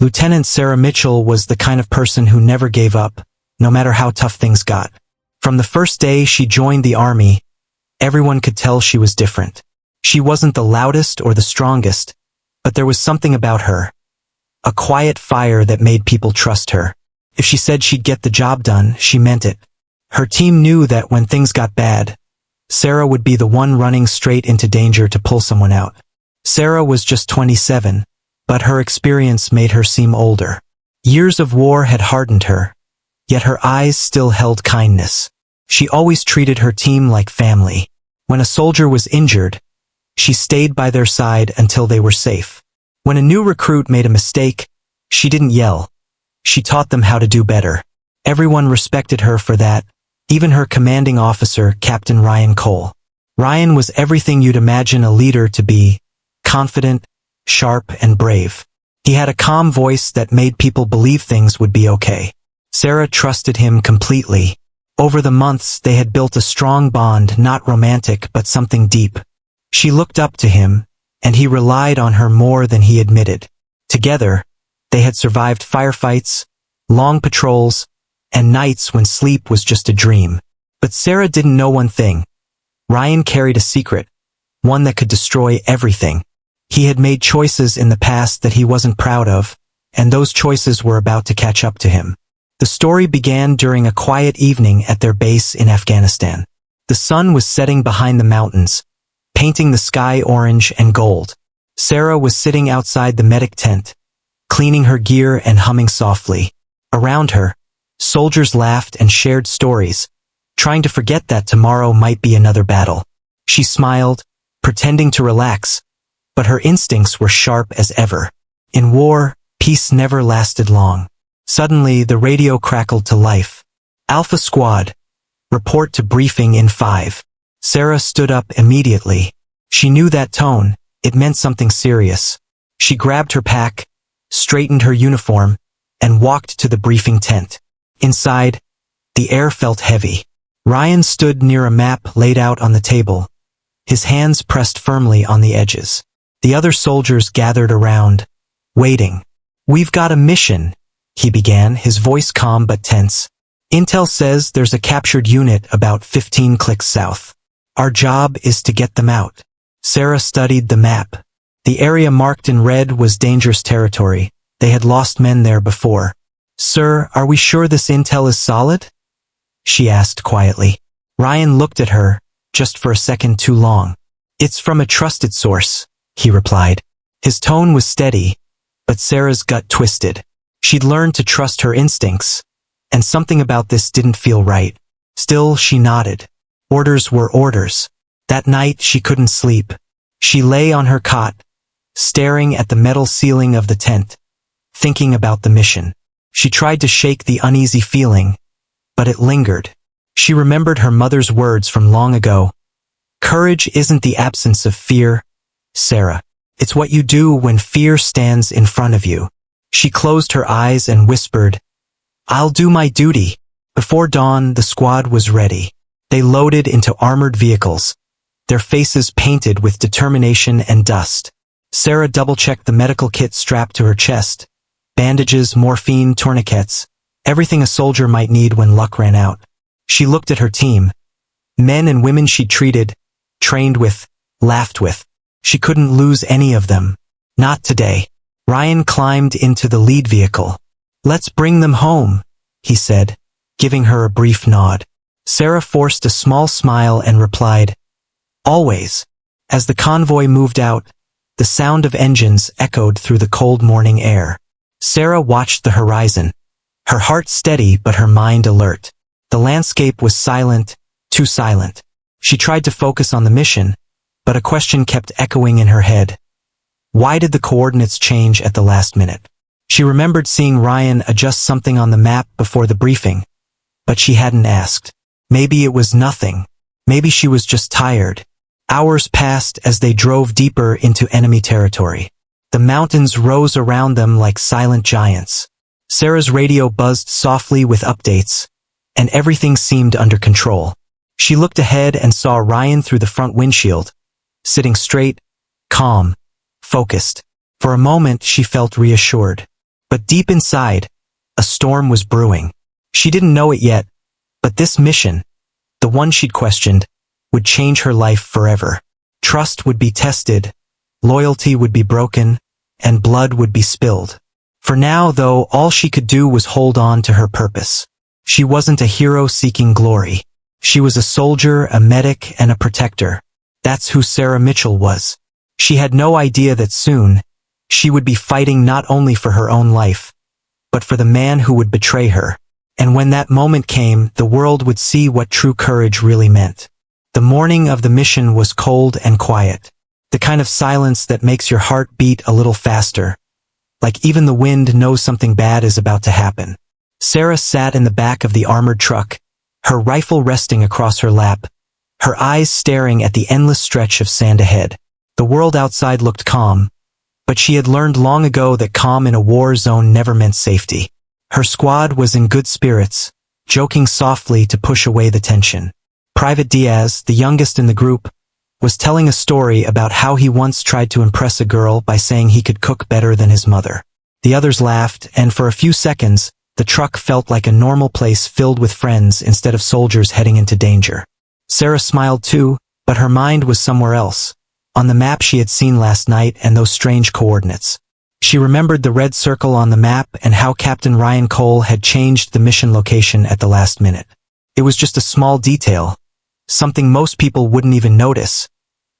Lieutenant Sarah Mitchell was the kind of person who never gave up, no matter how tough things got. From the first day she joined the Army, everyone could tell she was different. She wasn't the loudest or the strongest, but there was something about her. A quiet fire that made people trust her. If she said she'd get the job done, she meant it. Her team knew that when things got bad, Sarah would be the one running straight into danger to pull someone out. Sarah was just 27, but her experience made her seem older. Years of war had hardened her, yet her eyes still held kindness. She always treated her team like family. When a soldier was injured, she stayed by their side until they were safe. When a new recruit made a mistake, she didn't yell. She taught them how to do better. Everyone respected her for that, even her commanding officer, Captain Ryan Cole. Ryan was everything you'd imagine a leader to be: confident, sharp, and brave. He had a calm voice that made people believe things would be okay. Sarah trusted him completely. Over the months, they had built a strong bond, not romantic, but something deep. She looked up to him, and he relied on her more than he admitted. Together, they had survived firefights, long patrols, and nights when sleep was just a dream. But Sarah didn't know one thing. Ryan carried a secret, one that could destroy everything. He had made choices in the past that he wasn't proud of, and those choices were about to catch up to him. The story began during a quiet evening at their base in Afghanistan. The sun was setting behind the mountains, painting the sky orange and gold. Sarah was sitting outside the medic tent, cleaning her gear and humming softly. Around her, soldiers laughed and shared stories, trying to forget that tomorrow might be another battle. She smiled, pretending to relax, but her instincts were sharp as ever. In war, peace never lasted long. Suddenly, the radio crackled to life. "Alpha Squad, report to briefing in 5. Sarah stood up immediately. She knew that tone. It meant something serious. She grabbed her pack, straightened her uniform, and walked to the briefing tent. Inside, the air felt heavy. Ryan stood near a map laid out on the table, his hands pressed firmly on the edges. The other soldiers gathered around, waiting. "We've got a mission," he began, his voice calm but tense. "Intel says there's a captured unit about 15 clicks south. Our job is to get them out." Sarah studied the map. The area marked in red was dangerous territory. They had lost men there before. "Sir, are we sure this intel is solid?" she asked quietly. Ryan looked at her, just for a second too long. "It's from a trusted source," he replied. His tone was steady, but Sarah's gut twisted. She'd learned to trust her instincts, and something about this didn't feel right. Still, she nodded. Orders were orders. That night, she couldn't sleep. She lay on her cot, staring at the metal ceiling of the tent, thinking about the mission. She tried to shake the uneasy feeling, but it lingered. She remembered her mother's words from long ago. "Courage isn't the absence of fear, Sarah. It's what you do when fear stands in front of you." She closed her eyes and whispered, "I'll do my duty." Before dawn, the squad was ready. They loaded into armored vehicles, their faces painted with determination and dust. Sarah double-checked the medical kit strapped to her chest. Bandages, morphine, tourniquets, everything a soldier might need when luck ran out. She looked at her team. Men and women she'd treated, trained with, laughed with. She couldn't lose any of them. Not today. Ryan climbed into the lead vehicle. "Let's bring them home," he said, giving her a brief nod. Sarah forced a small smile and replied, "Always." As the convoy moved out, the sound of engines echoed through the cold morning air. Sarah watched the horizon, her heart steady but her mind alert. The landscape was silent, too silent. She tried to focus on the mission, but a question kept echoing in her head. Why did the coordinates change at the last minute? She remembered seeing Ryan adjust something on the map before the briefing, but she hadn't asked. Maybe it was nothing. Maybe she was just tired. Hours passed as they drove deeper into enemy territory. The mountains rose around them like silent giants. Sarah's radio buzzed softly with updates, and everything seemed under control. She looked ahead and saw Ryan through the front windshield, sitting straight, calm, focused. For a moment, she felt reassured. But deep inside, a storm was brewing. She didn't know it yet, but this mission, the one she'd questioned, would change her life forever. Trust would be tested, loyalty would be broken, and blood would be spilled. For now, though, all she could do was hold on to her purpose. She wasn't a hero seeking glory. She was a soldier, a medic, and a protector. That's who Sarah Mitchell was. She had no idea that soon, she would be fighting not only for her own life, but for the man who would betray her. And when that moment came, the world would see what true courage really meant. The morning of the mission was cold and quiet. The kind of silence that makes your heart beat a little faster. Like even the wind knows something bad is about to happen. Sarah sat in the back of the armored truck, her rifle resting across her lap, her eyes staring at the endless stretch of sand ahead. The world outside looked calm, but she had learned long ago that calm in a war zone never meant safety. Her squad was in good spirits, joking softly to push away the tension. Private Diaz, the youngest in the group, was telling a story about how he once tried to impress a girl by saying he could cook better than his mother. The others laughed, and for a few seconds, the truck felt like a normal place filled with friends instead of soldiers heading into danger. Sarah smiled too, but her mind was somewhere else, on the map she had seen last night and those strange coordinates. She remembered the red circle on the map and how Captain Ryan Cole had changed the mission location at the last minute. It was just a small detail, something most people wouldn't even notice,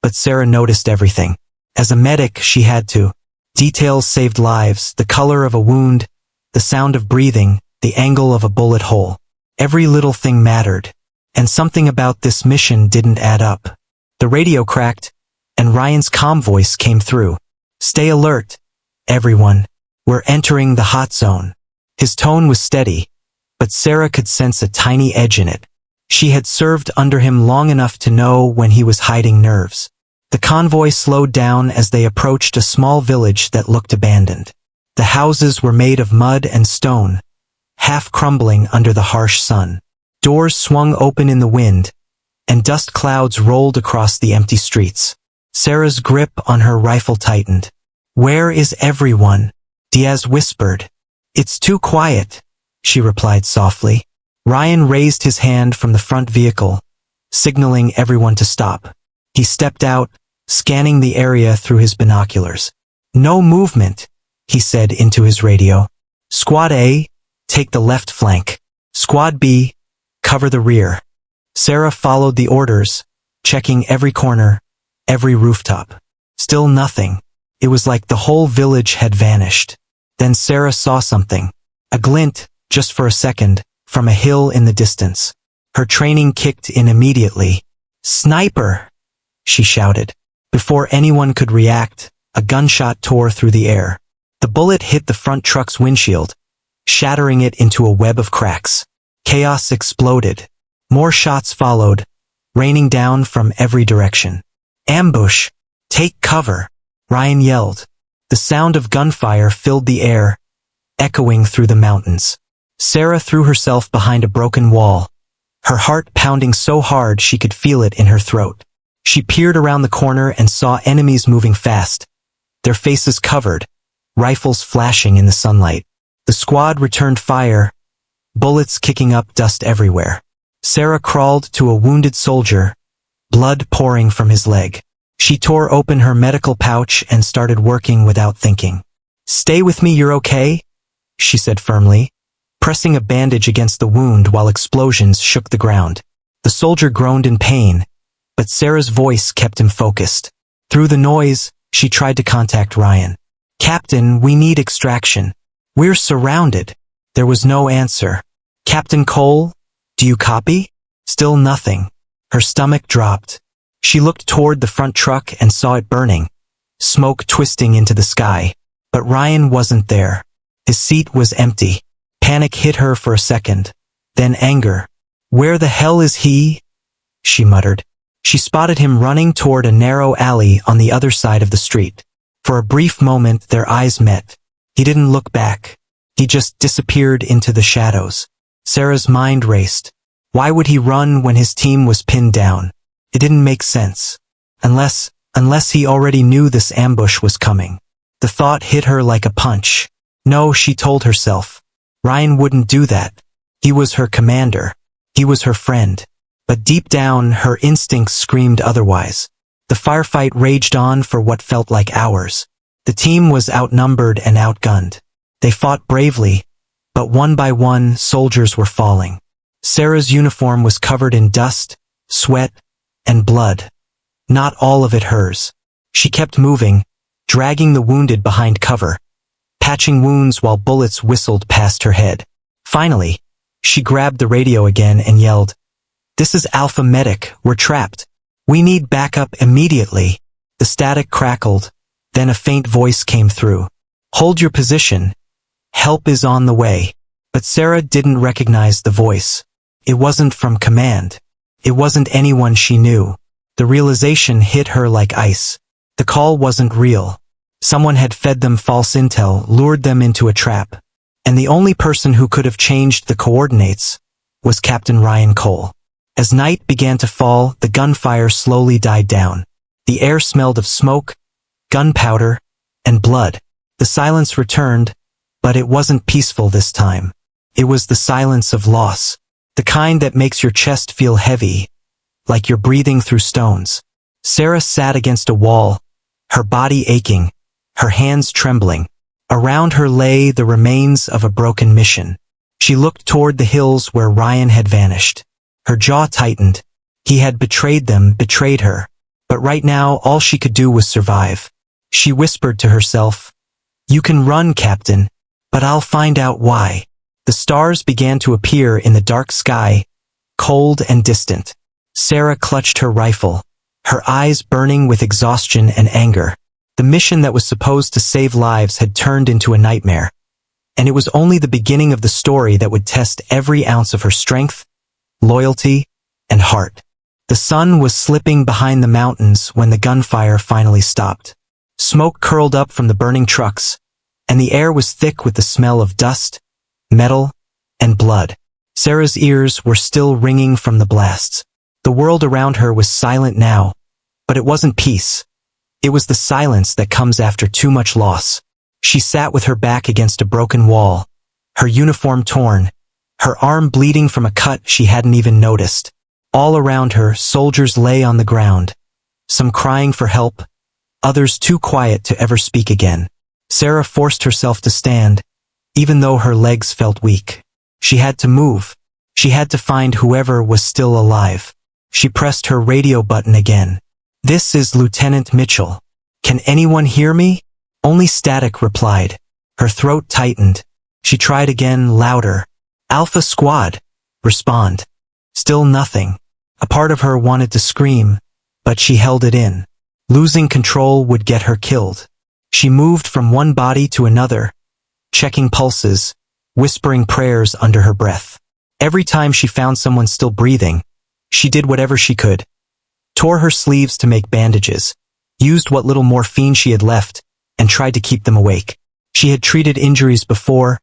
but Sarah noticed everything. As a medic, she had to. Details saved lives, the color of a wound, the sound of breathing, the angle of a bullet hole. Every little thing mattered, and something about this mission didn't add up. The radio cracked, and Ryan's calm voice came through. "Stay alert, everyone. We're entering the hot zone." His tone was steady, but Sarah could sense a tiny edge in it. She had served under him long enough to know when he was hiding nerves. The convoy slowed down as they approached a small village that looked abandoned. The houses were made of mud and stone, half crumbling under the harsh sun. Doors swung open in the wind, and dust clouds rolled across the empty streets. Sarah's grip on her rifle tightened. "Where is everyone?" Diaz whispered. "It's too quiet," she replied softly. Ryan raised his hand from the front vehicle, signaling everyone to stop. He stepped out, scanning the area through his binoculars. "No movement," he said into his radio. "Squad A, take the left flank. Squad B, cover the rear." Sarah followed the orders, checking every corner, every rooftop. Still nothing. It was like the whole village had vanished. Then Sarah saw something. A glint, just for a second, from a hill in the distance. Her training kicked in immediately. "Sniper!" she shouted. Before anyone could react, a gunshot tore through the air. The bullet hit the front truck's windshield, shattering it into a web of cracks. Chaos exploded. More shots followed, raining down from every direction. "Ambush! Take cover!" Ryan yelled. The sound of gunfire filled the air, echoing through the mountains. Sarah threw herself behind a broken wall, her heart pounding so hard she could feel it in her throat. She peered around the corner and saw enemies moving fast, their faces covered, rifles flashing in the sunlight. The squad returned fire, bullets kicking up dust everywhere. Sarah crawled to a wounded soldier, blood pouring from his leg. She tore open her medical pouch and started working without thinking. "Stay with me, you're okay?" she said firmly, pressing a bandage against the wound while explosions shook the ground. The soldier groaned in pain, but Sarah's voice kept him focused. Through the noise, she tried to contact Ryan. "Captain, we need extraction. We're surrounded." There was no answer. "Captain Cole, do you copy?" Still nothing. Her stomach dropped. She looked toward the front truck and saw it burning, smoke twisting into the sky. But Ryan wasn't there. His seat was empty. Panic hit her for a second, then anger. "Where the hell is he?" she muttered. She spotted him running toward a narrow alley on the other side of the street. For a brief moment, their eyes met. He didn't look back. He just disappeared into the shadows. Sarah's mind raced. Why would he run when his team was pinned down? It didn't make sense. Unless he already knew this ambush was coming. The thought hit her like a punch. No, she told herself. Ryan wouldn't do that. He was her commander. He was her friend. But deep down, her instincts screamed otherwise. The firefight raged on for what felt like hours. The team was outnumbered and outgunned. They fought bravely, but one by one, soldiers were falling. Sarah's uniform was covered in dust, sweat, and blood. Not all of it hers. She kept moving, dragging the wounded behind cover, patching wounds while bullets whistled past her head. Finally, she grabbed the radio again and yelled, "This is Alpha Medic, we're trapped. We need backup immediately." The static crackled, then a faint voice came through. "Hold your position. Help is on the way." But Sarah didn't recognize the voice. It wasn't from command. It wasn't anyone she knew. The realization hit her like ice. The call wasn't real. Someone had fed them false intel, lured them into a trap. And the only person who could have changed the coordinates was Captain Ryan Cole. As night began to fall, the gunfire slowly died down. The air smelled of smoke, gunpowder, and blood. The silence returned, but it wasn't peaceful this time. It was the silence of loss. The kind that makes your chest feel heavy, like you're breathing through stones. Sarah sat against a wall, her body aching, her hands trembling. Around her lay the remains of a broken mission. She looked toward the hills where Ryan had vanished. Her jaw tightened. He had betrayed them, betrayed her. But right now, all she could do was survive. She whispered to herself, "You can run, Captain, but I'll find out why." The stars began to appear in the dark sky, cold and distant. Sarah clutched her rifle, her eyes burning with exhaustion and anger. The mission that was supposed to save lives had turned into a nightmare. And it was only the beginning of the story that would test every ounce of her strength, loyalty, and heart. The sun was slipping behind the mountains when the gunfire finally stopped. Smoke curled up from the burning trucks, and the air was thick with the smell of dust, metal, and blood. Sarah's ears were still ringing from the blasts. The world around her was silent now, but it wasn't peace. It was the silence that comes after too much loss. She sat with her back against a broken wall, her uniform torn, her arm bleeding from a cut she hadn't even noticed. All around her, soldiers lay on the ground, some crying for help, others too quiet to ever speak again. Sarah forced herself to stand, even though her legs felt weak. She had to move. She had to find whoever was still alive. She pressed her radio button again. "This is Lieutenant Mitchell. Can anyone hear me?" Only static replied. Her throat tightened. She tried again, louder. "Alpha Squad, respond." Still nothing. A part of her wanted to scream, but she held it in. Losing control would get her killed. She moved from one body to another, checking pulses, whispering prayers under her breath. Every time she found someone still breathing, she did whatever she could. Tore her sleeves to make bandages, used what little morphine she had left, and tried to keep them awake. She had treated injuries before,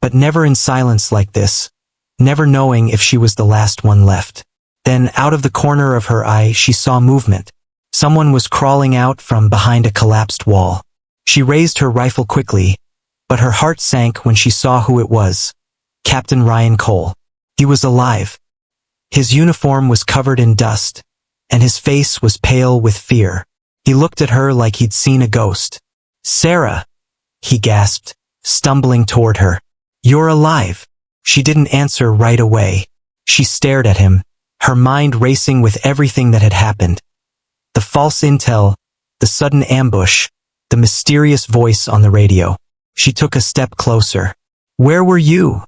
but never in silence like this, never knowing if she was the last one left. Then, out of the corner of her eye, she saw movement. Someone was crawling out from behind a collapsed wall. She raised her rifle quickly, but her heart sank when she saw who it was. Captain Ryan Cole. He was alive. His uniform was covered in dust, and his face was pale with fear. He looked at her like he'd seen a ghost. "Sarah," he gasped, stumbling toward her. "You're alive." She didn't answer right away. She stared at him, her mind racing with everything that had happened. The false intel, the sudden ambush, the mysterious voice on the radio. She took a step closer. "Where were you?"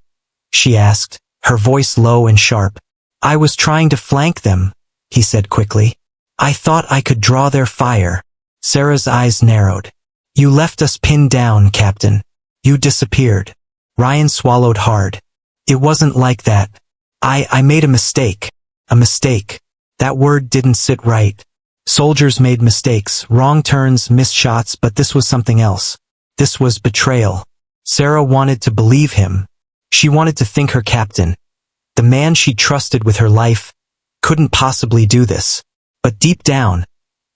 she asked, her voice low and sharp. "I was trying to flank them," he said quickly. "I thought I could draw their fire." Sarah's eyes narrowed. "You left us pinned down, Captain. You disappeared." Ryan swallowed hard. "It wasn't like that. I made a mistake. A mistake. That word didn't sit right. Soldiers made mistakes, wrong turns, missed shots, but this was something else. This was betrayal." Sarah wanted to believe him. She wanted to think her captain, the man she trusted with her life, couldn't possibly do this. But deep down,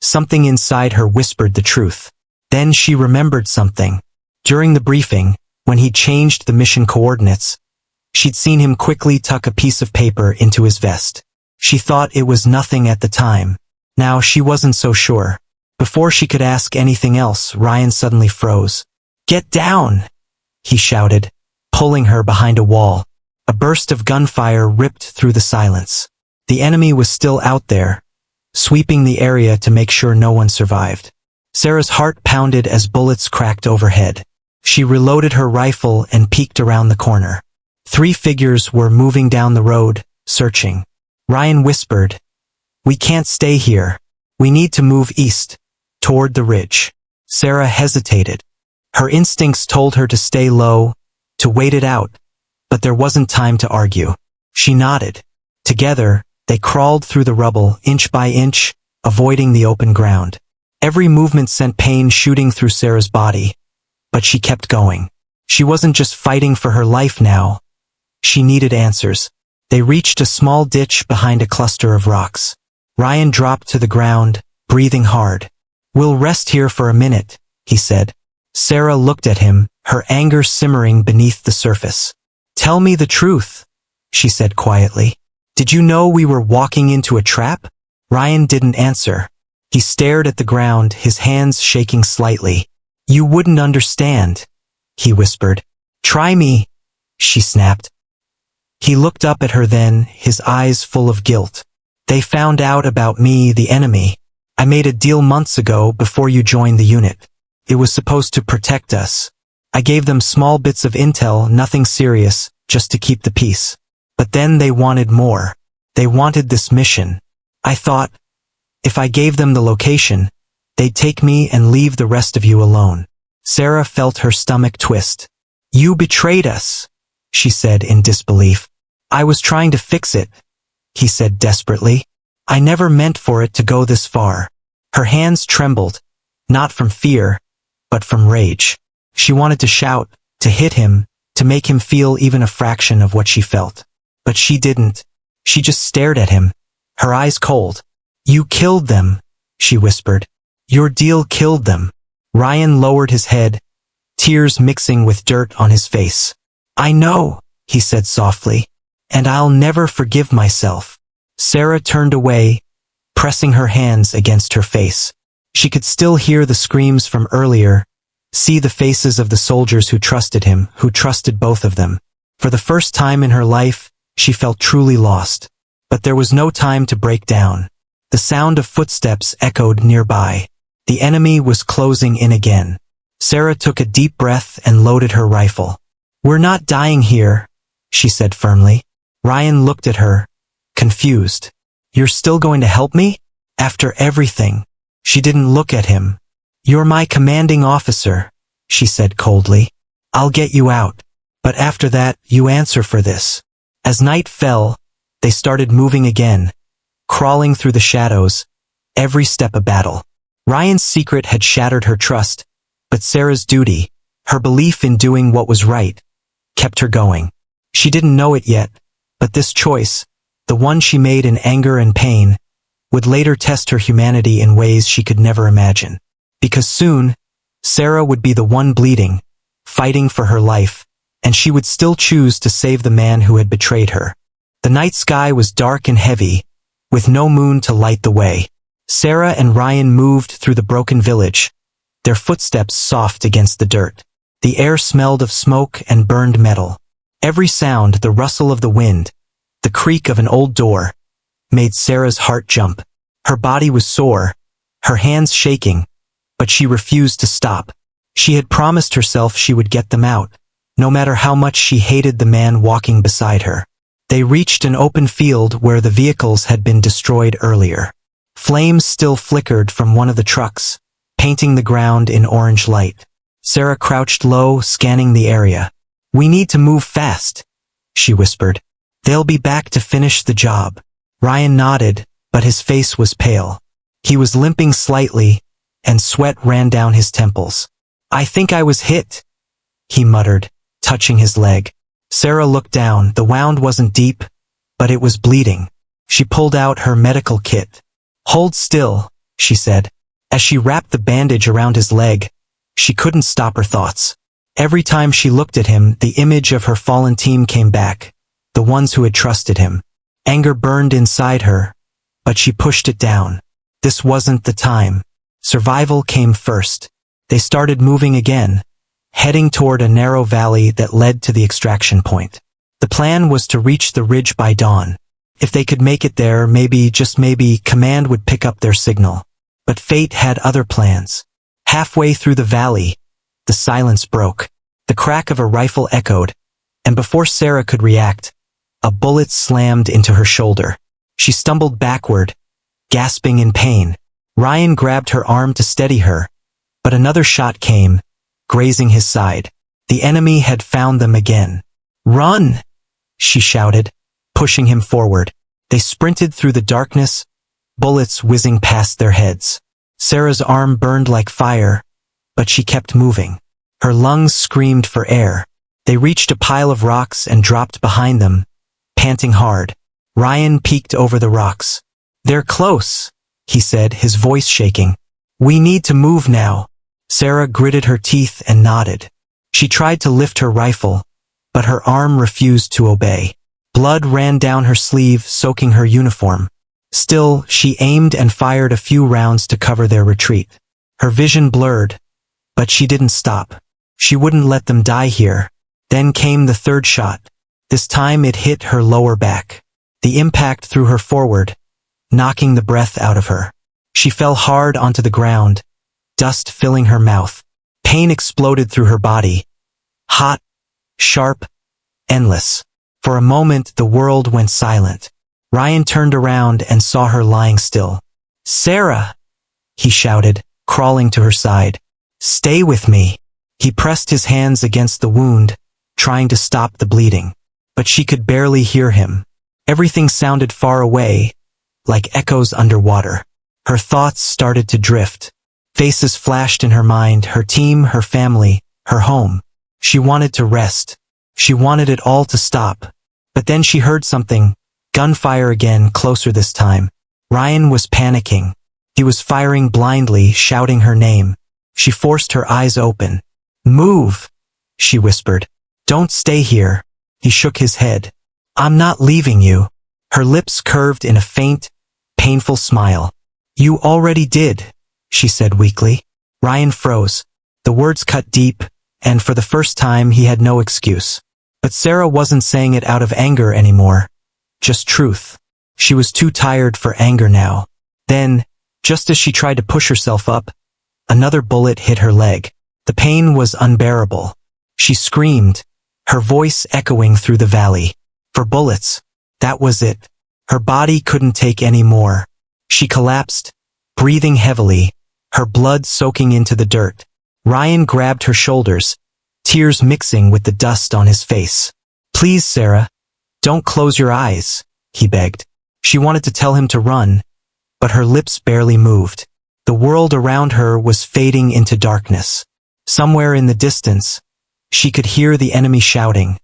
something inside her whispered the truth. Then she remembered something. During the briefing, When he changed the mission coordinates, she'd seen him quickly tuck a piece of paper into his vest. She thought it was nothing at the time. Now she wasn't so sure. Before she could ask anything else, Ryan suddenly froze. "Get down!" he shouted, pulling her behind a wall. A burst of gunfire ripped through the silence. The enemy was still out there, sweeping the area to make sure no one survived. Sarah's heart pounded as bullets cracked overhead. She reloaded her rifle and peeked around the corner. 3 figures were moving down the road, searching. Ryan whispered, "We can't stay here. We need to move east, toward the ridge." Sarah hesitated. Her instincts told her to stay low, to wait it out, but there wasn't time to argue. She nodded. Together, they crawled through the rubble, inch by inch, avoiding the open ground. Every movement sent pain shooting through Sarah's body, but she kept going. She wasn't just fighting for her life now. She needed answers. They reached a small ditch behind a cluster of rocks. Ryan dropped to the ground, breathing hard. "We'll rest here for a minute," he said. Sarah looked at him, her anger simmering beneath the surface. "Tell me the truth," she said quietly. "Did you know we were walking into a trap?" Ryan didn't answer. He stared at the ground, his hands shaking slightly. "You wouldn't understand," he whispered. "Try me," she snapped. He looked up at her then, his eyes full of guilt. "They found out about me, the enemy. I made a deal months ago before you joined the unit. It was supposed to protect us. I gave them small bits of intel, nothing serious, just to keep the peace. But then they wanted more. They wanted this mission. I thought, if I gave them the location, they'd take me and leave the rest of you alone." Sarah felt her stomach twist. "You betrayed us," she said in disbelief. "I was trying to fix it," he said desperately. "I never meant for it to go this far." Her hands trembled, not from fear, but from rage. She wanted to shout, to hit him, to make him feel even a fraction of what she felt. But she didn't. She just stared at him, her eyes cold. "You killed them," she whispered. "Your deal killed them." Ryan lowered his head, tears mixing with dirt on his face. "I know," he said softly, "and I'll never forgive myself." Sarah turned away, pressing her hands against her face. She could still hear the screams from earlier, see the faces of the soldiers who trusted him, who trusted both of them. For the first time in her life, she felt truly lost. But there was no time to break down. The sound of footsteps echoed nearby. The enemy was closing in again. Sarah took a deep breath and loaded her rifle. "We're not dying here," she said firmly. Ryan looked at her, confused. "You're still going to help me? After everything?" She didn't look at him. "You're my commanding officer," she said coldly. "I'll get you out. But after that, you answer for this." As night fell, they started moving again, crawling through the shadows, every step a battle. Ryan's secret had shattered her trust, but Sarah's duty, her belief in doing what was right, kept her going. She didn't know it yet, but this choice, the one she made in anger and pain, would later test her humanity in ways she could never imagine. Because soon, Sarah would be the one bleeding, fighting for her life, and she would still choose to save the man who had betrayed her. The night sky was dark and heavy, with no moon to light the way. Sarah and Ryan moved through the broken village, their footsteps soft against the dirt. The air smelled of smoke and burned metal. Every sound, the rustle of the wind, the creak of an old door, made Sarah's heart jump. Her body was sore, her hands shaking, but she refused to stop. She had promised herself she would get them out, no matter how much she hated the man walking beside her. They reached an open field where the vehicles had been destroyed earlier. Flames still flickered from one of the trucks, painting the ground in orange light. Sarah crouched low, scanning the area. "We need to move fast," she whispered. "They'll be back to finish the job." Ryan nodded, but his face was pale. He was limping slightly, and sweat ran down his temples. "I think I was hit," he muttered, touching his leg. Sarah looked down. The wound wasn't deep, but it was bleeding. She pulled out her medical kit. "Hold still," she said. As she wrapped the bandage around his leg, she couldn't stop her thoughts. Every time she looked at him, the image of her fallen team came back, the ones who had trusted him. Anger burned inside her, but she pushed it down. This wasn't the time. Survival came first. They started moving again, heading toward a narrow valley that led to the extraction point. The plan was to reach the ridge by dawn. If they could make it there, maybe, just maybe, Command would pick up their signal. But fate had other plans. Halfway through the valley, the silence broke. The crack of a rifle echoed, and before Sarah could react, a bullet slammed into her shoulder. She stumbled backward, gasping in pain. Ryan grabbed her arm to steady her, but another shot came, grazing his side. The enemy had found them again. "Run!" she shouted, pushing him forward. They sprinted through the darkness, bullets whizzing past their heads. Sarah's arm burned like fire, but she kept moving. Her lungs screamed for air. They reached a pile of rocks and dropped behind them, panting hard. Ryan peeked over the rocks. "They're close," he said, his voice shaking. "We need to move now." Sarah gritted her teeth and nodded. She tried to lift her rifle, but her arm refused to obey. Blood ran down her sleeve, soaking her uniform. Still, she aimed and fired a few rounds to cover their retreat. Her vision blurred, but she didn't stop. She wouldn't let them die here. Then came the third shot. This time it hit her lower back. The impact threw her forward, knocking the breath out of her. She fell hard onto the ground, dust filling her mouth. Pain exploded through her body. Hot, sharp, endless. For a moment the world went silent. Ryan turned around and saw her lying still. "Sarah!" he shouted, crawling to her side. "Stay with me." He pressed his hands against the wound, trying to stop the bleeding. But she could barely hear him. Everything sounded far away, like echoes underwater. Her thoughts started to drift. Faces flashed in her mind, her team, her family, her home. She wanted to rest. She wanted it all to stop. But then she heard something. Gunfire again, closer this time. Ryan was panicking. He was firing blindly, shouting her name. She forced her eyes open. "Move," she whispered. "Don't stay here." He shook his head. "I'm not leaving you." Her lips curved in a faint, painful smile. "You already did," she said weakly. Ryan froze. The words cut deep, and for the first time he had no excuse. But Sarah wasn't saying it out of anger anymore. Just truth. She was too tired for anger now. Then, just as she tried to push herself up, another bullet hit her leg. The pain was unbearable. She screamed, her voice echoing through the valley. For bullets, that was it. Her body couldn't take any more. She collapsed, breathing heavily, her blood soaking into the dirt. Ryan grabbed her shoulders, tears mixing with the dust on his face. "Please, Sarah, don't close your eyes," he begged. She wanted to tell him to run, but her lips barely moved. The world around her was fading into darkness. Somewhere in the distance, she could hear the enemy shouting.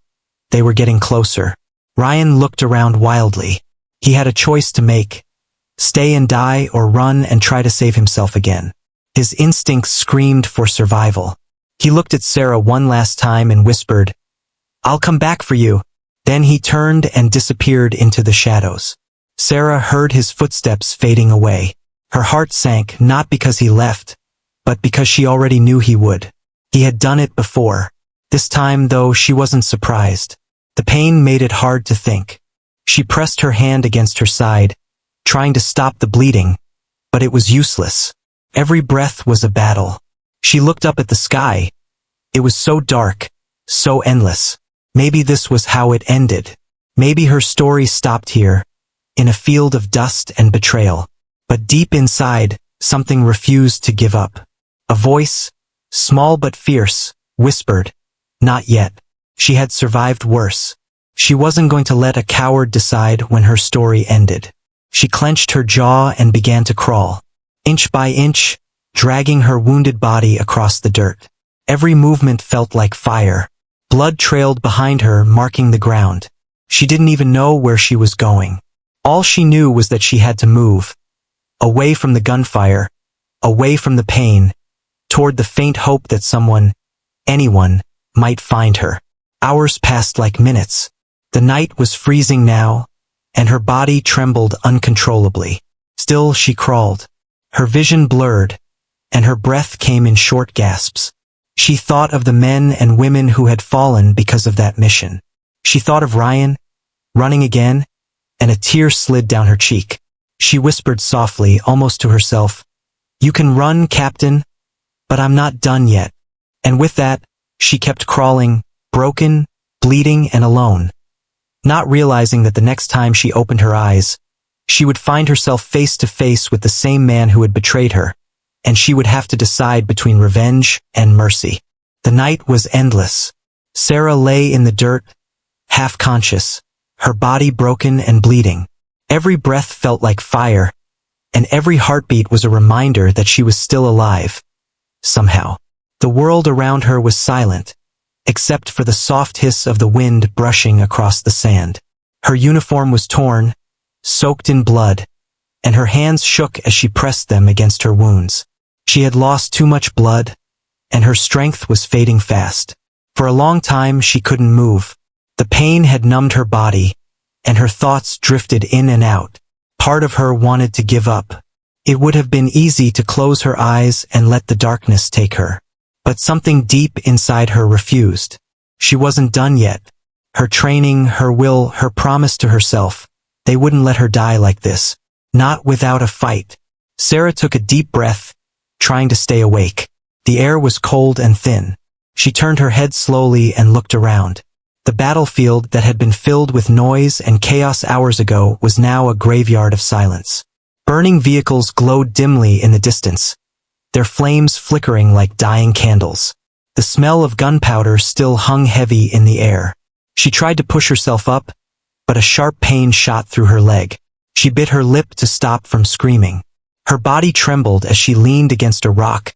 They were getting closer. Ryan looked around wildly. He had a choice to make. Stay and die or run and try to save himself again. His instincts screamed for survival. He looked at Sarah one last time and whispered, "I'll come back for you." Then he turned and disappeared into the shadows. Sarah heard his footsteps fading away. Her heart sank, not because he left, but because she already knew he would. He had done it before. This time, though, she wasn't surprised. The pain made it hard to think. She pressed her hand against her side, trying to stop the bleeding, but it was useless. Every breath was a battle. She looked up at the sky. It was so dark, so endless. Maybe this was how it ended. Maybe her story stopped here, in a field of dust and betrayal. But deep inside, something refused to give up. A voice, small but fierce, whispered, "Not yet." She had survived worse. She wasn't going to let a coward decide when her story ended. She clenched her jaw and began to crawl, inch by inch, dragging her wounded body across the dirt. Every movement felt like fire. Blood trailed behind her, marking the ground. She didn't even know where she was going. All she knew was that she had to move. Away from the gunfire, away from the pain, toward the faint hope that someone, anyone, might find her. Hours passed like minutes. The night was freezing now, and her body trembled uncontrollably. Still she crawled. Her vision blurred, and her breath came in short gasps. She thought of the men and women who had fallen because of that mission. She thought of Ryan, running again, and a tear slid down her cheek. She whispered softly, almost to herself, "You can run, Captain, but I'm not done yet." And with that, she kept crawling, broken, bleeding, and alone. Not realizing that the next time she opened her eyes, she would find herself face to face with the same man who had betrayed her, and she would have to decide between revenge and mercy. The night was endless. Sarah lay in the dirt, half conscious, her body broken and bleeding. Every breath felt like fire, and every heartbeat was a reminder that she was still alive. Somehow, the world around her was silent, except for the soft hiss of the wind brushing across the sand. Her uniform was torn, soaked in blood, and her hands shook as she pressed them against her wounds. She had lost too much blood, and her strength was fading fast. For a long time she couldn't move. The pain had numbed her body, and her thoughts drifted in and out. Part of her wanted to give up. It would have been easy to close her eyes and let the darkness take her. But something deep inside her refused. She wasn't done yet. Her training, her will, her promise to herself, they wouldn't let her die like this. Not without a fight. Sarah took a deep breath, trying to stay awake. The air was cold and thin. She turned her head slowly and looked around. The battlefield that had been filled with noise and chaos hours ago was now a graveyard of silence. Burning vehicles glowed dimly in the distance, their flames flickering like dying candles. The smell of gunpowder still hung heavy in the air. She tried to push herself up, but a sharp pain shot through her leg. She bit her lip to stop from screaming. Her body trembled as she leaned against a rock,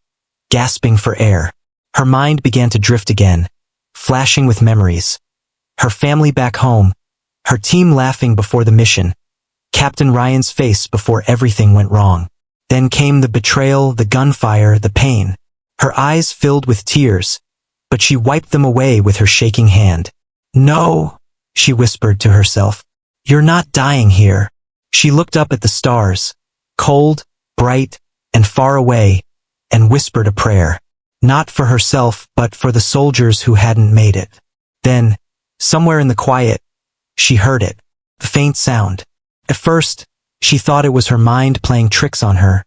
gasping for air. Her mind began to drift again, flashing with memories. Her family back home, her team laughing before the mission, Captain Ryan's face before everything went wrong. Then came the betrayal, the gunfire, the pain. Her eyes filled with tears, but she wiped them away with her shaking hand. "No," she whispered to herself. "You're not dying here." She looked up at the stars, cold, bright, and far away, and whispered a prayer. Not for herself, but for the soldiers who hadn't made it. Then, somewhere in the quiet, she heard it, a faint sound. At first, she thought it was her mind playing tricks on her,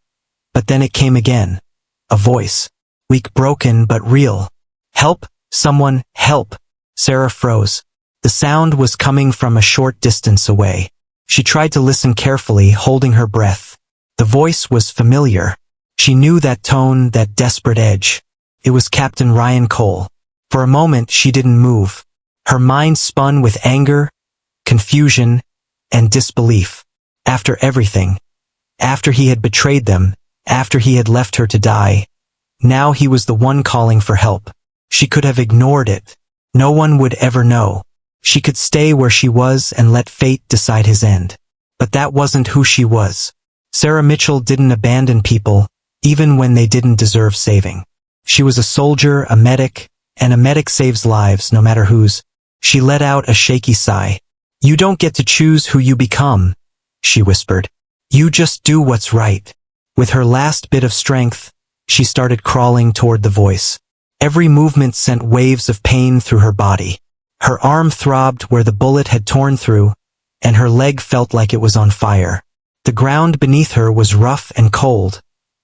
but then it came again. A voice, weak, broken, but real. "Help, someone, help." Sarah froze. The sound was coming from a short distance away. She tried to listen carefully, holding her breath. The voice was familiar. She knew that tone, that desperate edge. It was Captain Ryan Cole. For a moment, she didn't move. Her mind spun with anger, confusion, and disbelief. After everything, after he had betrayed them, after he had left her to die, now he was the one calling for help. She could have ignored it. No one would ever know. She could stay where she was and let fate decide his end. But that wasn't who she was. Sarah Mitchell didn't abandon people, even when they didn't deserve saving. She was a soldier, a medic, and a medic saves lives, no matter whose. She let out a shaky sigh. "You don't get to choose who you become," she whispered. "You just do what's right." With her last bit of strength, she started crawling toward the voice. Every movement sent waves of pain through her body. Her arm throbbed where the bullet had torn through, and her leg felt like it was on fire. The ground beneath her was rough and cold,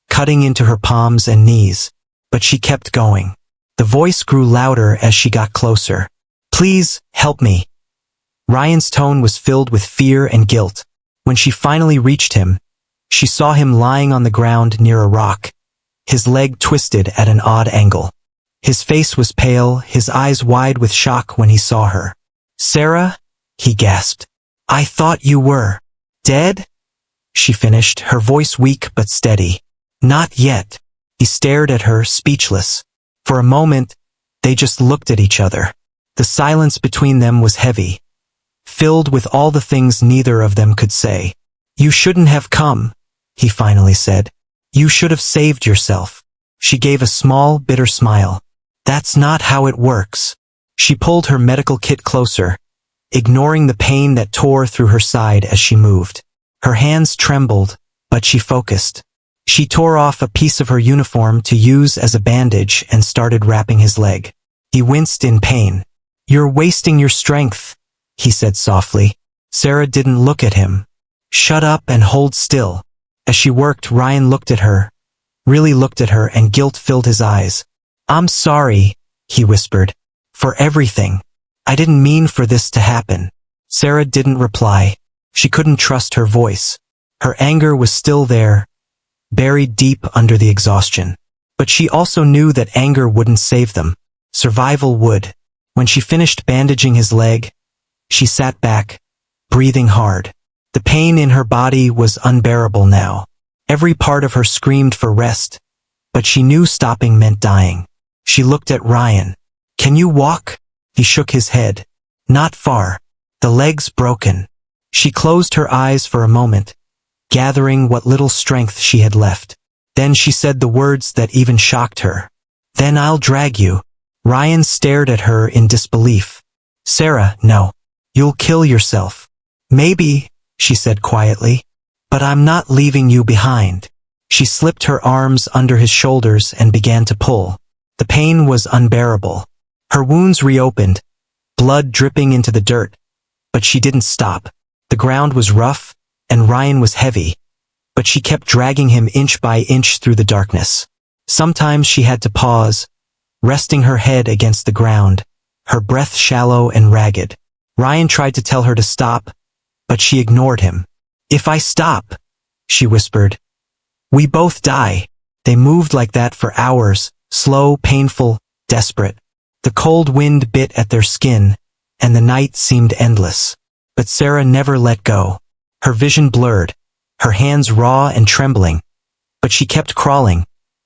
cutting into her palms and knees, but she kept going. The voice grew louder as she got closer. "Please, help me." Ryan's tone was filled with fear and guilt. When she finally reached him, she saw him lying on the ground near a rock, his leg twisted at an odd angle. His face was pale, his eyes wide with shock when he saw her. "Sarah?" he gasped. "I thought you were dead?" She finished, her voice weak but steady. "Not yet." He stared at her, speechless. For a moment, they just looked at each other. The silence between them was heavy, filled with all the things neither of them could say. "You shouldn't have come," he finally said. "You should have saved yourself." She gave a small, bitter smile. That's not how it works. She pulled her medical kit closer, ignoring the pain that tore through her side as she moved. Her hands trembled, but she focused. She tore off a piece of her uniform to use as a bandage and started wrapping his leg. He winced in pain. "You're wasting your strength," he said softly. Sarah didn't look at him. "Shut up and hold still." As she worked, Ryan looked at her, really looked at her, and guilt filled his eyes. "I'm sorry," he whispered, "for everything. I didn't mean for this to happen." Sarah didn't reply. She couldn't trust her voice. Her anger was still there, buried deep under the exhaustion. But she also knew that anger wouldn't save them. Survival would. When she finished bandaging his leg, she sat back, breathing hard. The pain in her body was unbearable now. Every part of her screamed for rest, but she knew stopping meant dying. She looked at Ryan. "Can you walk?" He shook his head. "Not far. The leg's broken." She closed her eyes for a moment, gathering what little strength she had left. Then she said the words that even shocked her. "Then I'll drag you." Ryan stared at her in disbelief. "Sarah, no. You'll kill yourself." "Maybe," she said quietly, "but I'm not leaving you behind." She slipped her arms under his shoulders and began to pull. The pain was unbearable. Her wounds reopened, blood dripping into the dirt, but she didn't stop. The ground was rough, and Ryan was heavy, but she kept dragging him inch by inch through the darkness. Sometimes she had to pause, resting her head against the ground, her breath shallow and ragged. Ryan tried to tell her to stop, but she ignored him. "If I stop," she whispered, "we both die." They moved like that for hours, slow, painful, desperate. The cold wind bit at their skin, and the night seemed endless. But Sarah never let go. Her vision blurred, her hands raw and trembling, but she kept crawling,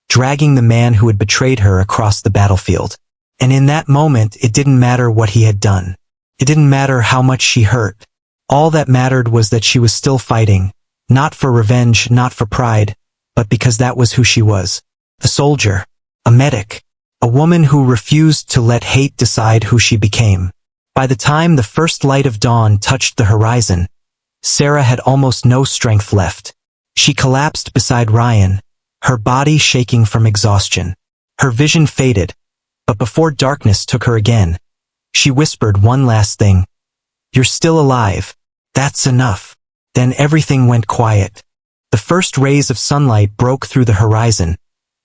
dragging the man who had betrayed her across the battlefield. And in that moment, it didn't matter what he had done. It didn't matter how much she hurt. All that mattered was that she was still fighting, not for revenge, not for pride, but because that was who she was. A soldier, a medic, a woman who refused to let hate decide who she became. By the time the first light of dawn touched the horizon, Sarah had almost no strength left. She collapsed beside Ryan, her body shaking from exhaustion. Her vision faded, but before darkness took her again, she whispered one last thing. "You're still alive. That's enough." Then everything went quiet. The first rays of sunlight broke through the horizon,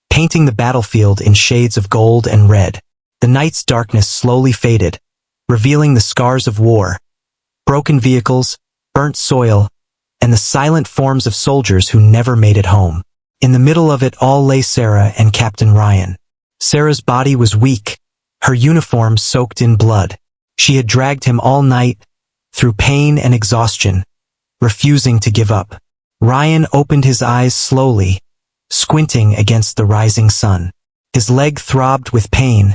painting the battlefield in shades of gold and red. The night's darkness slowly faded, revealing the scars of war, broken vehicles, burnt soil, and the silent forms of soldiers who never made it home. In the middle of it all lay Sarah and Captain Ryan. Sarah's body was weak, her uniform soaked in blood. She had dragged him all night, through pain and exhaustion, refusing to give up. Ryan opened his eyes slowly, squinting against the rising sun. His leg throbbed with pain,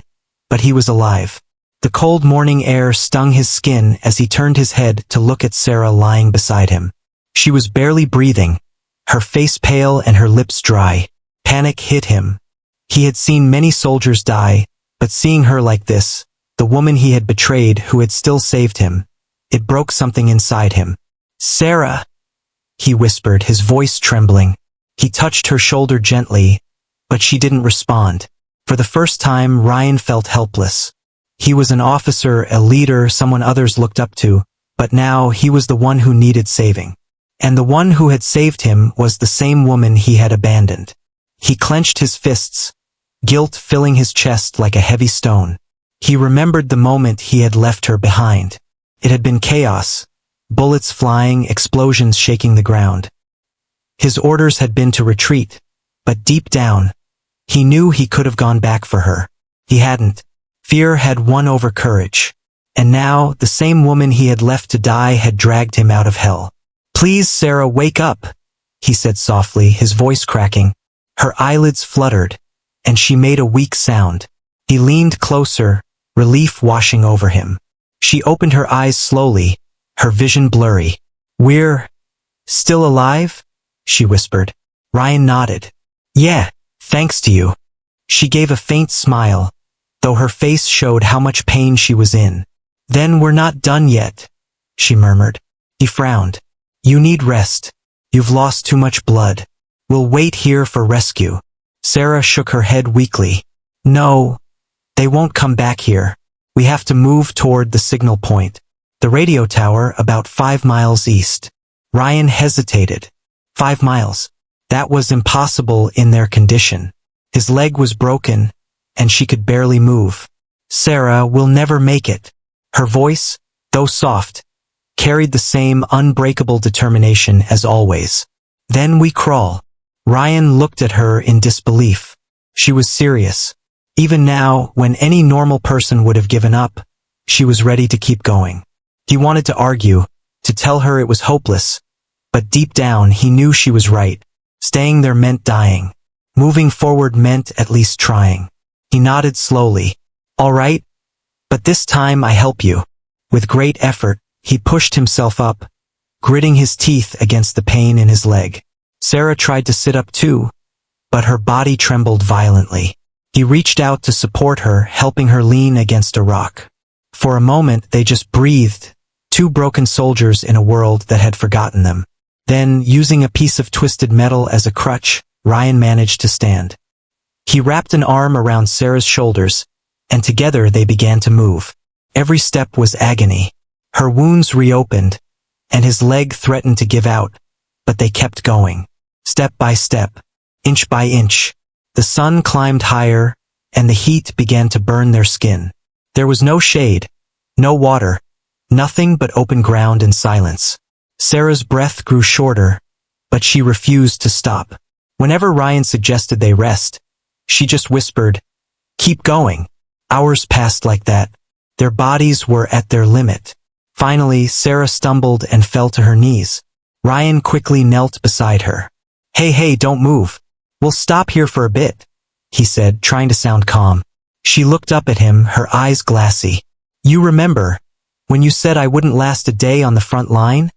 but he was alive. The cold morning air stung his skin as he turned his head to look at Sarah lying beside him. She was barely breathing, her face pale and her lips dry. Panic hit him. He had seen many soldiers die, but seeing her like this, the woman he had betrayed who had still saved him, it broke something inside him. "Sarah," he whispered, his voice trembling. He touched her shoulder gently, but she didn't respond. For the first time, Ryan felt helpless. He was an officer, a leader, someone others looked up to, but now he was the one who needed saving. And the one who had saved him was the same woman he had abandoned. He clenched his fists, guilt filling his chest like a heavy stone. He remembered the moment he had left her behind. It had been chaos, bullets flying, explosions shaking the ground. His orders had been to retreat, but deep down, he knew he could have gone back for her. He hadn't. Fear had won over courage. And now, the same woman he had left to die had dragged him out of hell. "Please, Sarah, wake up," he said softly, his voice cracking. Her eyelids fluttered, and she made a weak sound. He leaned closer, relief washing over him. She opened her eyes slowly, her vision blurry. "We're still alive?" she whispered. Ryan nodded. "Yeah, thanks to you." She gave a faint smile, though her face showed how much pain she was in. "Then we're not done yet," she murmured. He frowned. "You need rest. You've lost too much blood. We'll wait here for rescue." Sarah shook her head weakly. "No, they won't come back here. We have to move toward the signal point. The radio tower about 5 miles east." Ryan hesitated. 5 miles. That was impossible in their condition. His leg was broken, and she could barely move. "Sarah, we'll never make it." Her voice, though soft, carried the same unbreakable determination as always. "Then we crawl." Ryan looked at her in disbelief. She was serious. Even now, when any normal person would have given up, she was ready to keep going. He wanted to argue, to tell her it was hopeless, but deep down he knew she was right. Staying there meant dying. Moving forward meant at least trying. He nodded slowly. "All right, but this time I help you." With great effort, he pushed himself up, gritting his teeth against the pain in his leg. Sarah tried to sit up too, but her body trembled violently. He reached out to support her, helping her lean against a rock. For a moment they just breathed, two broken soldiers in a world that had forgotten them. Then, using a piece of twisted metal as a crutch, Ryan managed to stand. He wrapped an arm around Sarah's shoulders, and together they began to move. Every step was agony. Her wounds reopened, and his leg threatened to give out, but they kept going. Step by step, inch by inch. The sun climbed higher, and the heat began to burn their skin. There was no shade, no water, nothing but open ground and silence. Sarah's breath grew shorter, but she refused to stop. Whenever Ryan suggested they rest, she just whispered, "Keep going." Hours passed like that. Their bodies were at their limit. Finally, Sarah stumbled and fell to her knees. Ryan quickly knelt beside her. Hey, don't move. We'll stop here for a bit," he said, trying to sound calm. She looked up at him, her eyes glassy. "You remember, when you said I wouldn't last a day on the front line?"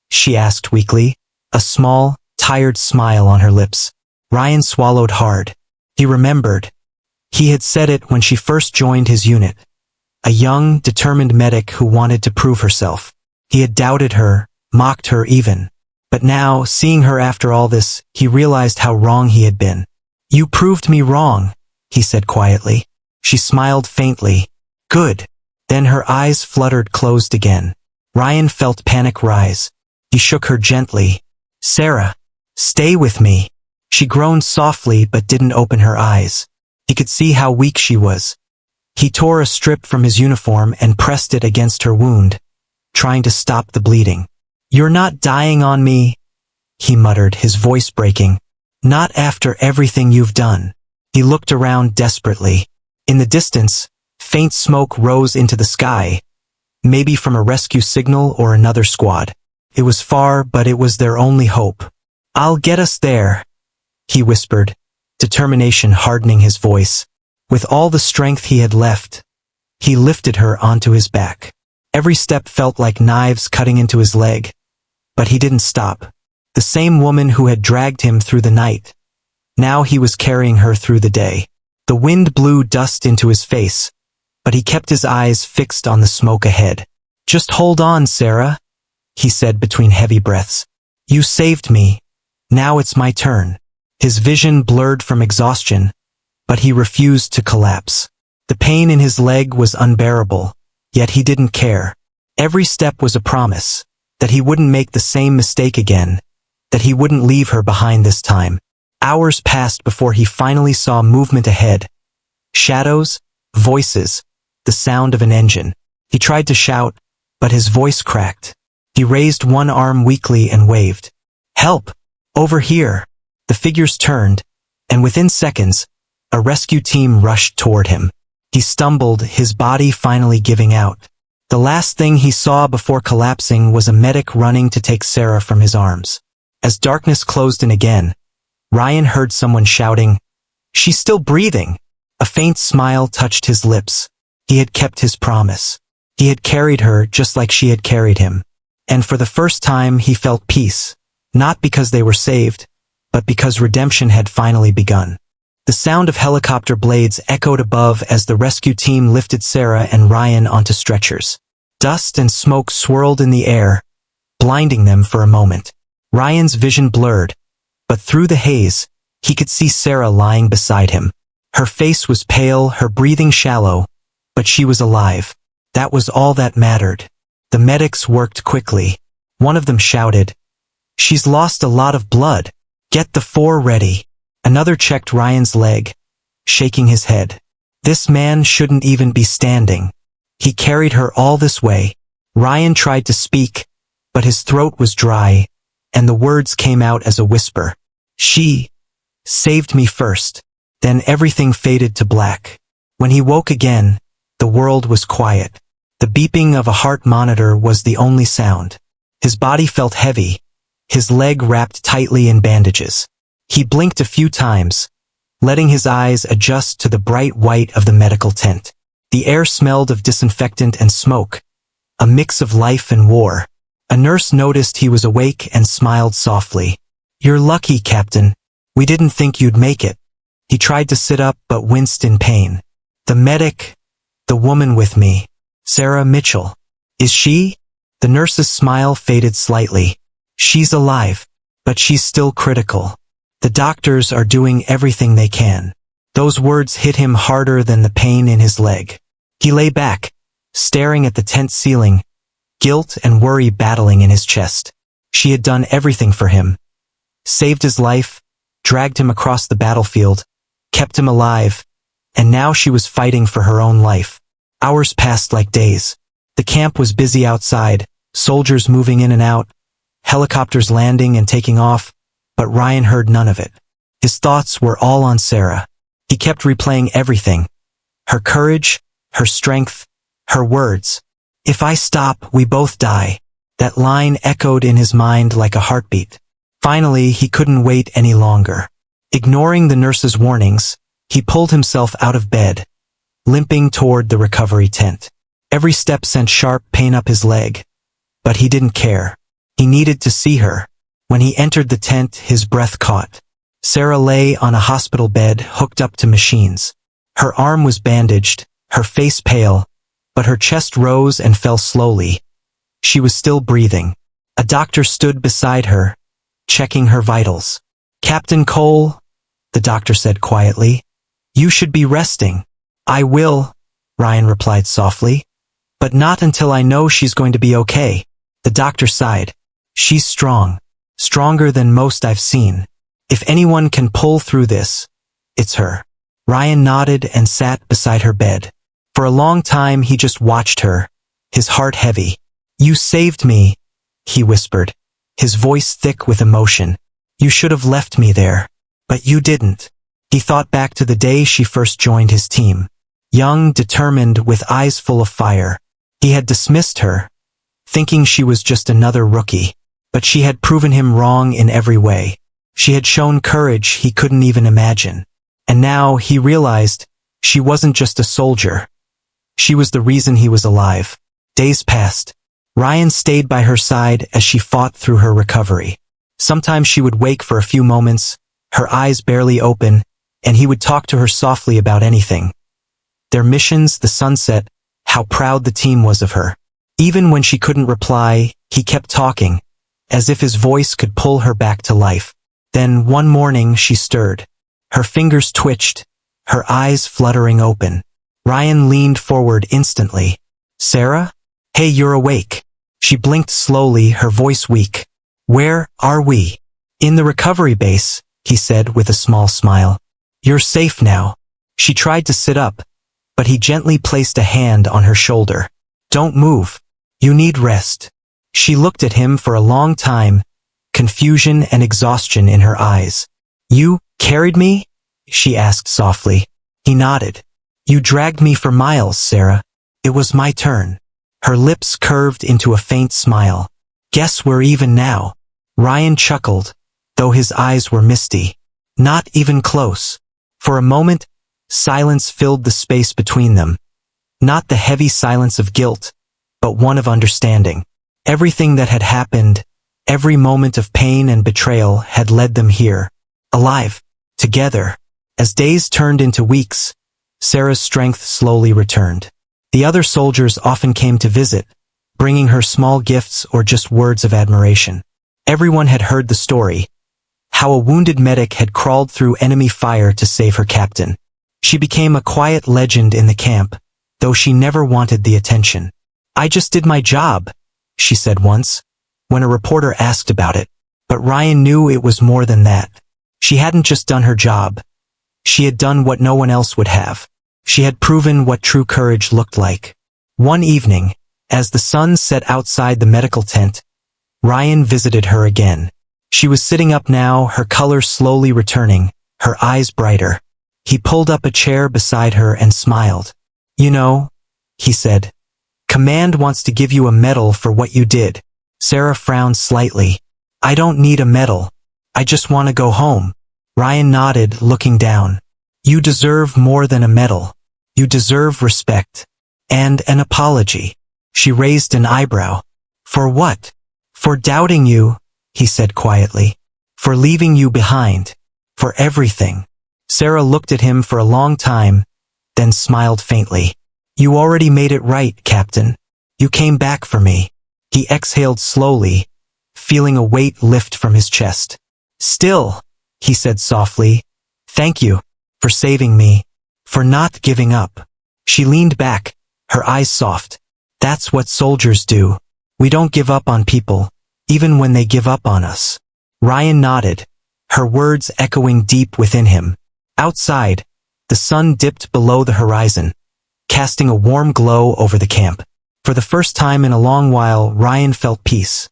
she asked weakly, a small, tired smile on her lips. Ryan swallowed hard. He remembered. He had said it when she first joined his unit. A young, determined medic who wanted to prove herself. He had doubted her, mocked her even. But now, seeing her after all this, he realized how wrong he had been. "You proved me wrong," he said quietly. She smiled faintly. "Good." Then her eyes fluttered closed again. Ryan felt panic rise. He shook her gently. "Sarah, stay with me." She groaned softly but didn't open her eyes. He could see how weak she was. He tore a strip from his uniform and pressed it against her wound, trying to stop the bleeding. "You're not dying on me," he muttered, his voice breaking. "Not after everything you've done." He looked around desperately. In the distance, faint smoke rose into the sky, maybe from a rescue signal or another squad. It was far, but it was their only hope. "I'll get us there," he whispered, determination hardening his voice. With all the strength he had left, he lifted her onto his back. Every step felt like knives cutting into his leg, but he didn't stop. The same woman who had dragged him through the night. Now he was carrying her through the day. The wind blew dust into his face, but he kept his eyes fixed on the smoke ahead. "Just hold on, Sarah," he said between heavy breaths. "You saved me. Now it's my turn." His vision blurred from exhaustion, but he refused to collapse. The pain in his leg was unbearable, yet he didn't care. Every step was a promise, that he wouldn't make the same mistake again, that he wouldn't leave her behind this time. Hours passed before he finally saw movement ahead. Shadows, voices, the sound of an engine. He tried to shout, but his voice cracked. He raised one arm weakly and waved. "Help! Over here!" The figures turned, and within seconds, a rescue team rushed toward him. He stumbled, his body finally giving out. The last thing he saw before collapsing was a medic running to take Sarah from his arms. As darkness closed in again, Ryan heard someone shouting, "She's still breathing!" A faint smile touched his lips. He had kept his promise. He had carried her just like she had carried him. And for the first time he felt peace, not because they were saved, but because redemption had finally begun. The sound of helicopter blades echoed above as the rescue team lifted Sarah and Ryan onto stretchers. Dust and smoke swirled in the air, blinding them for a moment. Ryan's vision blurred, but through the haze, he could see Sarah lying beside him. Her face was pale, her breathing shallow, but she was alive. That was all that mattered. The medics worked quickly. One of them shouted, "She's lost a lot of blood. Get the 4 ready." Another checked Ryan's leg, shaking his head. This man shouldn't even be standing. He carried her all this way. Ryan tried to speak, but his throat was dry, and the words came out as a whisper. "She saved me first." Then everything faded to black. When he woke again, the world was quiet. The beeping of a heart monitor was the only sound. His body felt heavy, his leg wrapped tightly in bandages. He blinked a few times, letting his eyes adjust to the bright white of the medical tent. The air smelled of disinfectant and smoke, a mix of life and war. A nurse noticed he was awake and smiled softly. "You're lucky, Captain. We didn't think you'd make it." He tried to sit up but winced in pain. "The medic, the woman with me, Sarah Mitchell. Is she?" The nurse's smile faded slightly. "She's alive, but she's still critical. The doctors are doing everything they can." Those words hit him harder than the pain in his leg. He lay back, staring at the tent ceiling, guilt and worry battling in his chest. She had done everything for him. Saved his life, dragged him across the battlefield, kept him alive, and now she was fighting for her own life. Hours passed like days. The camp was busy outside, soldiers moving in and out, helicopters landing and taking off, but Ryan heard none of it. His thoughts were all on Sarah. He kept replaying everything. Her courage, her strength, her words. "If I stop, we both die." That line echoed in his mind like a heartbeat. Finally, he couldn't wait any longer. Ignoring the nurse's warnings, he pulled himself out of bed, limping toward the recovery tent. Every step sent sharp pain up his leg, but he didn't care. He needed to see her. When he entered the tent, his breath caught. Sarah lay on a hospital bed hooked up to machines. Her arm was bandaged, her face pale, but her chest rose and fell slowly. She was still breathing. A doctor stood beside her, checking her vitals. "Captain Cole," the doctor said quietly, "you should be resting." "I will," Ryan replied softly, "but not until I know she's going to be okay." The doctor sighed. "She's strong. Stronger than most I've seen. If anyone can pull through this, it's her." Ryan nodded and sat beside her bed. For a long time he just watched her, his heart heavy. "You saved me," he whispered, his voice thick with emotion. "You should have left me there. But you didn't." He thought back to the day she first joined his team. Young, determined, with eyes full of fire. He had dismissed her, thinking she was just another rookie. But she had proven him wrong in every way. She had shown courage he couldn't even imagine. And now he realized she wasn't just a soldier. She was the reason he was alive. Days passed. Ryan stayed by her side as she fought through her recovery. Sometimes she would wake for a few moments, her eyes barely open, and he would talk to her softly about anything. Their missions, the sunset, how proud the team was of her. Even when she couldn't reply, he kept talking, as if his voice could pull her back to life. Then one morning she stirred. Her fingers twitched, her eyes fluttering open. Ryan leaned forward instantly. "Sarah? Hey, you're awake." She blinked slowly, her voice weak. "Where are we?" "In the recovery base," he said with a small smile. "You're safe now." She tried to sit up, but he gently placed a hand on her shoulder. "Don't move. You need rest." She looked at him for a long time, confusion and exhaustion in her eyes. "You carried me?" she asked softly. He nodded. "You dragged me for miles, Sarah. It was my turn." Her lips curved into a faint smile. "Guess we're even now." Ryan chuckled, though his eyes were misty. "Not even close." For a moment, silence filled the space between them. Not the heavy silence of guilt, but one of understanding. Everything that had happened, every moment of pain and betrayal had led them here. Alive. Together. As days turned into weeks, Sarah's strength slowly returned. The other soldiers often came to visit, bringing her small gifts or just words of admiration. Everyone had heard the story, how a wounded medic had crawled through enemy fire to save her captain. She became a quiet legend in the camp, though she never wanted the attention. "I just did my job," she said once, when a reporter asked about it. But Ryan knew it was more than that. She hadn't just done her job. She had done what no one else would have. She had proven what true courage looked like. One evening, as the sun set outside the medical tent, Ryan visited her again. She was sitting up now, her color slowly returning, her eyes brighter. He pulled up a chair beside her and smiled. "You know," he said, "Command wants to give you a medal for what you did." Sarah frowned slightly. "I don't need a medal. I just want to go home." Ryan nodded, looking down. "You deserve more than a medal. You deserve respect. And an apology." She raised an eyebrow. "For what?" "For doubting you," he said quietly. "For leaving you behind. For everything." Sarah looked at him for a long time, then smiled faintly. "You already made it right, Captain. You came back for me." He exhaled slowly, feeling a weight lift from his chest. "Still," he said softly, "thank you for saving me, for not giving up." She leaned back, her eyes soft. "That's what soldiers do. We don't give up on people, even when they give up on us." Ryan nodded, her words echoing deep within him. Outside, the sun dipped below the horizon, casting a warm glow over the camp. For the first time in a long while, Ryan felt peace.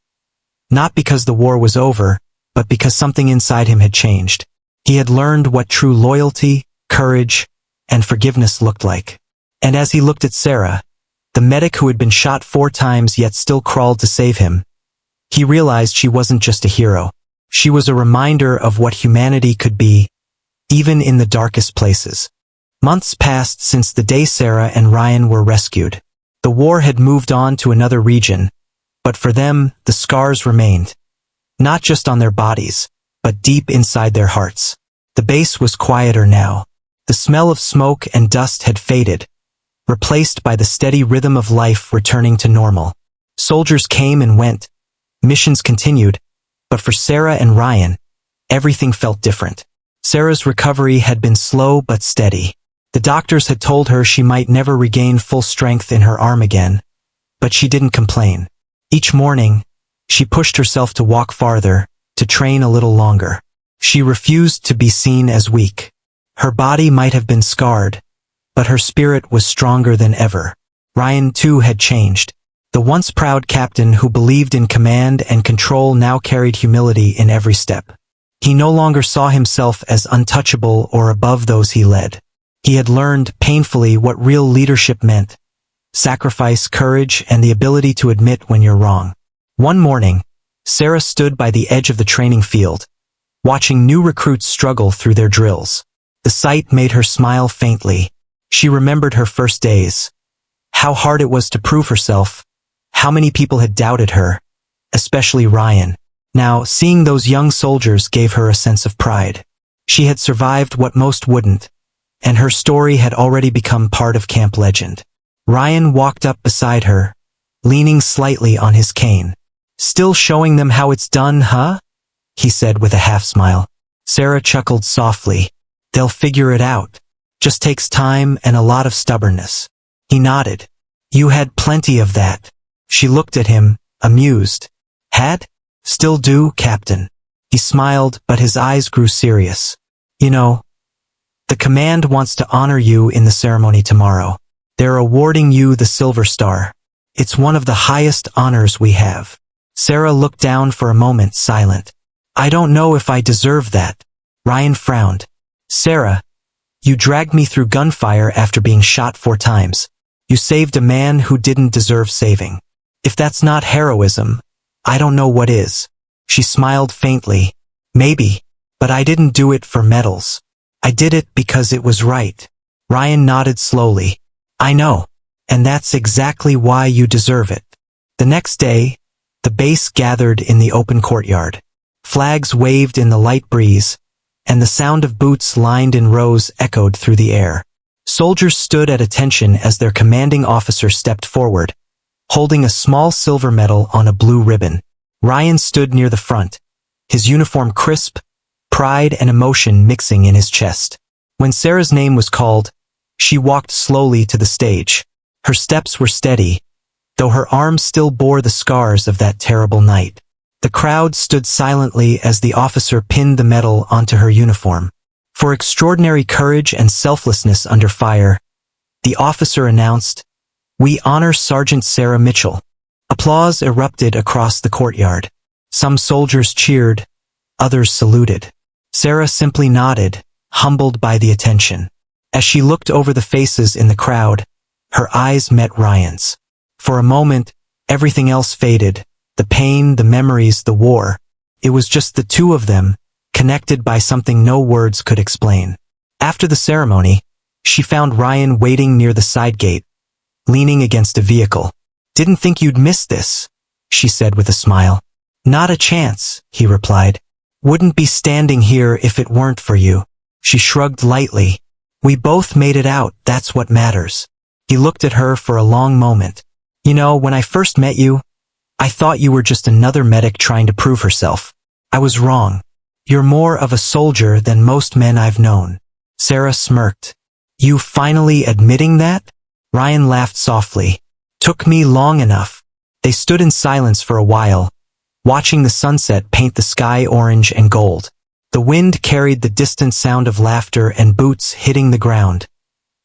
Not because the war was over, but because something inside him had changed. He had learned what true loyalty, courage, and forgiveness looked like. And as he looked at Sarah, the medic who had been shot 4 times yet still crawled to save him, he realized she wasn't just a hero. She was a reminder of what humanity could be, even in the darkest places. Months passed since the day Sarah and Ryan were rescued. The war had moved on to another region, but for them, the scars remained. Not just on their bodies, but deep inside their hearts. The base was quieter now. The smell of smoke and dust had faded, replaced by the steady rhythm of life returning to normal. Soldiers came and went. Missions continued, but for Sarah and Ryan, everything felt different. Sarah's recovery had been slow but steady. The doctors had told her she might never regain full strength in her arm again, but she didn't complain. Each morning, she pushed herself to walk farther, to train a little longer. She refused to be seen as weak. Her body might have been scarred, but her spirit was stronger than ever. Ryan, too, had changed. The once proud captain who believed in command and control now carried humility in every step. He no longer saw himself as untouchable or above those he led. He had learned painfully what real leadership meant: sacrifice, courage, and the ability to admit when you're wrong. One morning, Sarah stood by the edge of the training field, watching new recruits struggle through their drills. The sight made her smile faintly. She remembered her first days. How hard it was to prove herself. How many people had doubted her, especially Ryan. Now, seeing those young soldiers gave her a sense of pride. She had survived what most wouldn't, and her story had already become part of camp legend. Ryan walked up beside her, leaning slightly on his cane. "Still showing them how it's done, huh?" he said with a half-smile. Sarah chuckled softly. "They'll figure it out. Just takes time and a lot of stubbornness." He nodded. "You had plenty of that." She looked at him, amused. "Had? Still do, Captain." He smiled, but his eyes grew serious. "You know, the command wants to honor you in the ceremony tomorrow. They're awarding you the Silver Star. It's one of the highest honors we have." Sarah looked down for a moment, silent. "I don't know if I deserve that." Ryan frowned. "Sarah, you dragged me through gunfire after being shot 4 times. You saved a man who didn't deserve saving. If that's not heroism, I don't know what is." She smiled faintly. "Maybe, but I didn't do it for medals. I did it because it was right." Ryan nodded slowly. "I know, and that's exactly why you deserve it." The next day, the base gathered in the open courtyard. Flags waved in the light breeze, and the sound of boots lined in rows echoed through the air. Soldiers stood at attention as their commanding officer stepped forward, holding a small silver medal on a blue ribbon. Ryan stood near the front, his uniform crisp, pride and emotion mixing in his chest. When Sarah's name was called, she walked slowly to the stage. Her steps were steady, though her arms still bore the scars of that terrible night. The crowd stood silently as the officer pinned the medal onto her uniform. For extraordinary courage and selflessness under fire, the officer announced, "We honor Sergeant Sarah Mitchell." Applause erupted across the courtyard. Some soldiers cheered, others saluted. Sarah simply nodded, humbled by the attention. As she looked over the faces in the crowd, her eyes met Ryan's. For a moment, everything else faded, the pain, the memories, the war. It was just the two of them, connected by something no words could explain. After the ceremony, she found Ryan waiting near the side gate, leaning against a vehicle. "Didn't think you'd miss this," she said with a smile. "Not a chance," he replied. "Wouldn't be standing here if it weren't for you." She shrugged lightly. "We both made it out, that's what matters." He looked at her for a long moment. "You know, when I first met you, I thought you were just another medic trying to prove herself. I was wrong. You're more of a soldier than most men I've known." Sarah smirked. "You finally admitting that?" Ryan laughed softly. "Took me long enough." They stood in silence for a while, watching the sunset paint the sky orange and gold. The wind carried the distant sound of laughter and boots hitting the ground.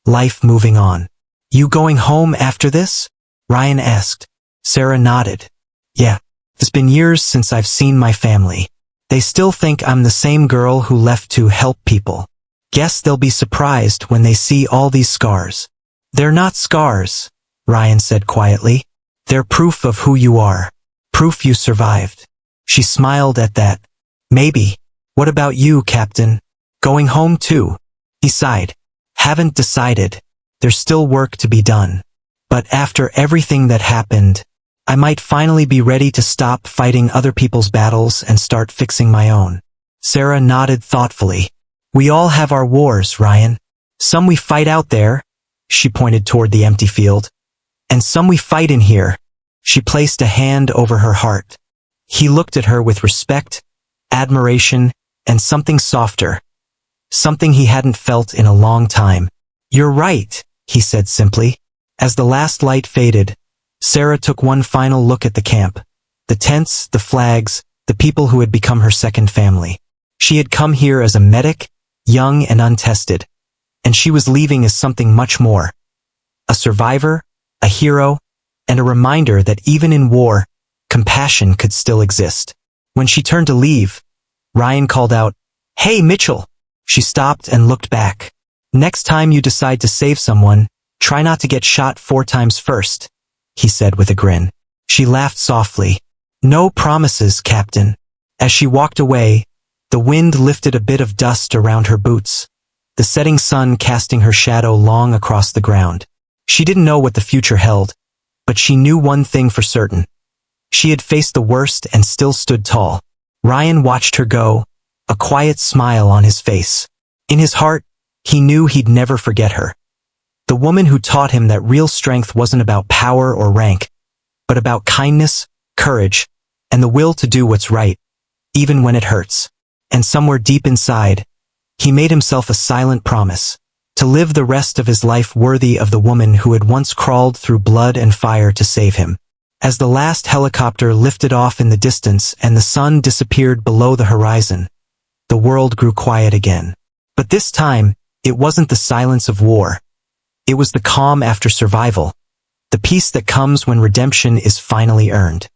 Life moving on. "You going home after this?" Ryan asked. Sarah nodded. "Yeah. It's been years since I've seen my family. They still think I'm the same girl who left to help people. Guess they'll be surprised when they see all these scars." "They're not scars," Ryan said quietly. "They're proof of who you are. Proof you survived." She smiled at that. "Maybe. What about you, Captain? Going home too?" He sighed. "Haven't decided. There's still work to be done. But after everything that happened, I might finally be ready to stop fighting other people's battles and start fixing my own." Sarah nodded thoughtfully. "We all have our wars, Ryan. Some we fight out there," she pointed toward the empty field, "and some we fight in here." She placed a hand over her heart. He looked at her with respect, admiration, and something softer. Something he hadn't felt in a long time. "You're right," he said simply. As the last light faded, Sarah took one final look at the camp. The tents, the flags, the people who had become her second family. She had come here as a medic, young and untested, and she was leaving as something much more. A survivor, a hero, and a reminder that even in war, compassion could still exist. When she turned to leave, Ryan called out, "Hey, Mitchell!" She stopped and looked back. "Next time you decide to save someone, try not to get shot 4 times first," he said with a grin. She laughed softly. "No promises, Captain." As she walked away, the wind lifted a bit of dust around her boots, the setting sun casting her shadow long across the ground. She didn't know what the future held, but she knew one thing for certain. She had faced the worst and still stood tall. Ryan watched her go, a quiet smile on his face. In his heart, he knew he'd never forget her. The woman who taught him that real strength wasn't about power or rank, but about kindness, courage, and the will to do what's right, even when it hurts. And somewhere deep inside, he made himself a silent promise, to live the rest of his life worthy of the woman who had once crawled through blood and fire to save him. As the last helicopter lifted off in the distance and the sun disappeared below the horizon, the world grew quiet again. But this time, it wasn't the silence of war. It was the calm after survival, the peace that comes when redemption is finally earned.